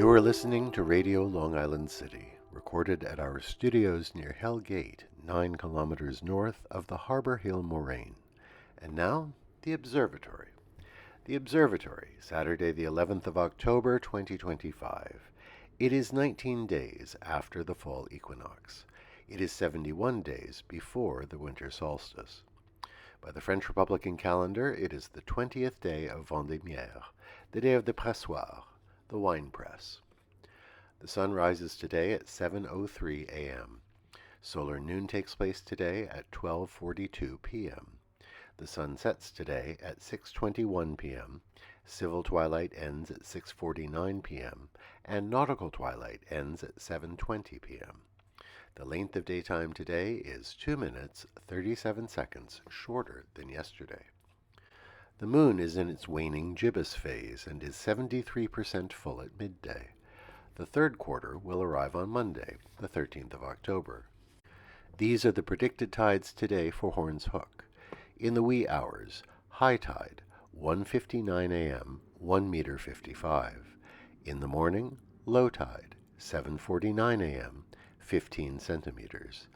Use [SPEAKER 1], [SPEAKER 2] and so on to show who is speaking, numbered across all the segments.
[SPEAKER 1] You are listening to Radio Long Island City, recorded at our studios near Hell Gate, 9 kilometers north of the Harbor Hill Moraine. And now, the Observatory. The Observatory, Saturday the 11th of October, 2025. It is 19 days after the fall equinox. It is 71 days before the winter solstice. By the French Republican calendar, it is the 20th day of Vendémiaire, the day of the pressoir, the wine press. The sun rises today at 7:03 a.m. Solar noon takes place today at 12:42 p.m. The sun sets today at 6:21 p.m. Civil twilight ends at 6:49 p.m. and nautical twilight ends at 7:20 p.m. The length of daytime today is 2 minutes, 37 seconds shorter than yesterday. The moon is in its waning gibbous phase and is 73% full at midday. The third quarter will arrive on Monday, the 13th of October. These are the predicted tides today for Horns Hook. In the wee hours, high tide, 1:59 a.m., 1 meter 55. In the morning, low tide, 7:49 a.m., 15 centimeters.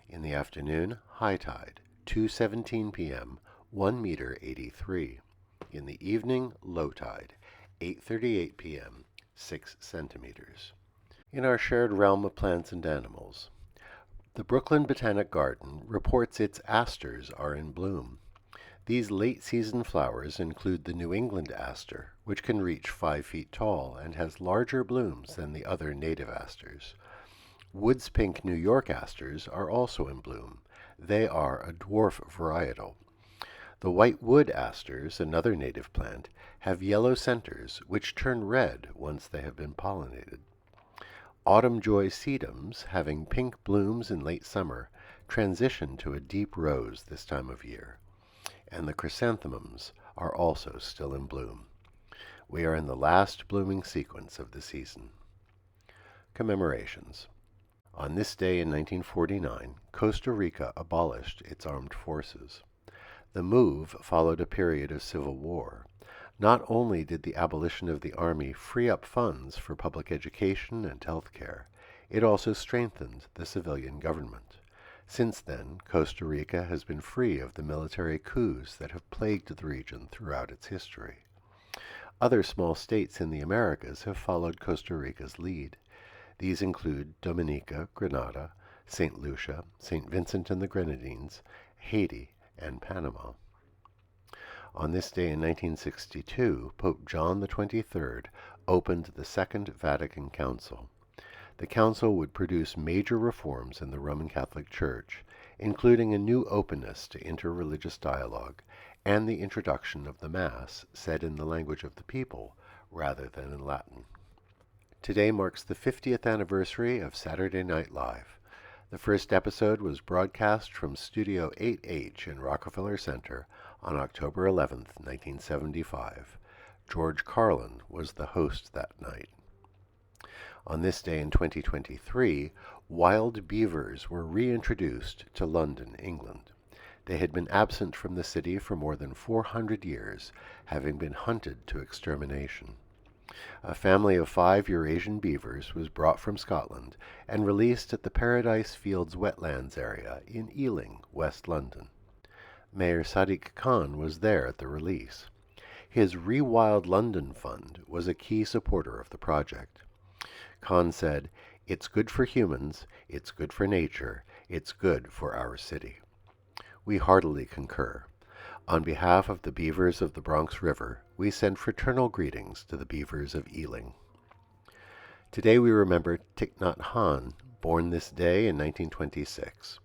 [SPEAKER 1] In the afternoon, high tide, 2:17 p.m., 1 meter 83. In the evening, low tide, 8:38 p.m., 6 centimeters. In our shared realm of plants and animals, the Brooklyn Botanic Garden reports its asters are in bloom. These late-season flowers include the New England aster, which can reach 5 feet tall and has larger blooms than the other native asters. Woods pink New York asters are also in bloom. They are a dwarf varietal. The white wood asters, another native plant, have yellow centers which turn red once they have been pollinated. Autumn joy sedums, having pink blooms in late summer, transition to a deep rose this time of year. And the chrysanthemums are also still in bloom. We are in the last blooming sequence of the season. Commemorations. On this day in 1949, Costa Rica abolished its armed forces. The move followed a period of civil war. Not only did the abolition of the Army free up funds for public education and health care, it also strengthened the civilian government. Since then, Costa Rica has been free of the military coups that have plagued the region throughout its history. Other small states in the Americas have followed Costa Rica's lead. These include Dominica, Grenada, St. Lucia, St. Vincent and the Grenadines, Haiti, and Panama. On this day in 1962, Pope John XXIII opened the Second Vatican Council. The council would produce major reforms in the Roman Catholic Church, including a new openness to interreligious dialogue and the introduction of the Mass said in the language of the people rather than in Latin. Today marks the 50th anniversary of Saturday Night Live. The first episode was broadcast from Studio 8H in Rockefeller Center on October 11, 1975. George Carlin was the host that night. On this day in 2023, wild beavers were reintroduced to London, England. They had been absent from the city for more than 400 years, having been hunted to extermination. A family of 5 Eurasian beavers was brought from Scotland and released at the Paradise Fields wetlands area in Ealing, West London. Mayor Sadiq Khan was there at the release. His Rewild London Fund was a key supporter of the project. Khan said, "It's good for humans, it's good for nature, it's good for our city." We heartily concur. On behalf of the beavers of the Bronx River, we send fraternal greetings to the beavers of Ealing. Today we remember Thich Nhat Hanh, born this day in 1926.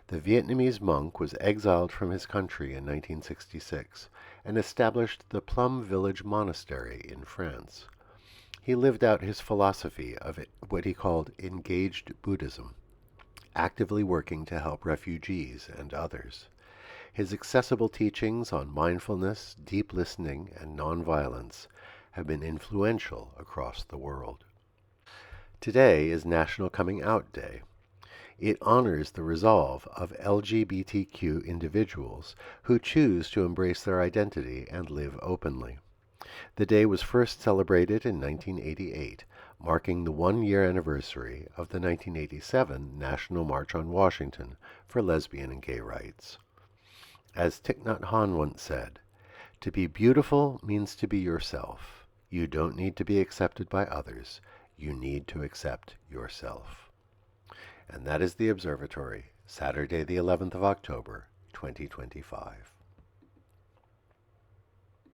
[SPEAKER 1] The Vietnamese monk was exiled from his country in 1966 and established the Plum Village Monastery in France. He lived out his philosophy of what he called engaged Buddhism, actively working to help refugees and others. His accessible teachings on mindfulness, deep listening, and nonviolence have been influential across the world. Today is National Coming Out Day. It honors the resolve of LGBTQ individuals who choose to embrace their identity and live openly. The day was first celebrated in 1988, marking the one-year anniversary of the 1987 National March on Washington for lesbian and gay rights. As Thich Nhat Hanh once said, "To be beautiful means to be yourself. You don't need to be accepted by others. You need to accept yourself." And that is the Observatory, Saturday the 11th of October, 2025.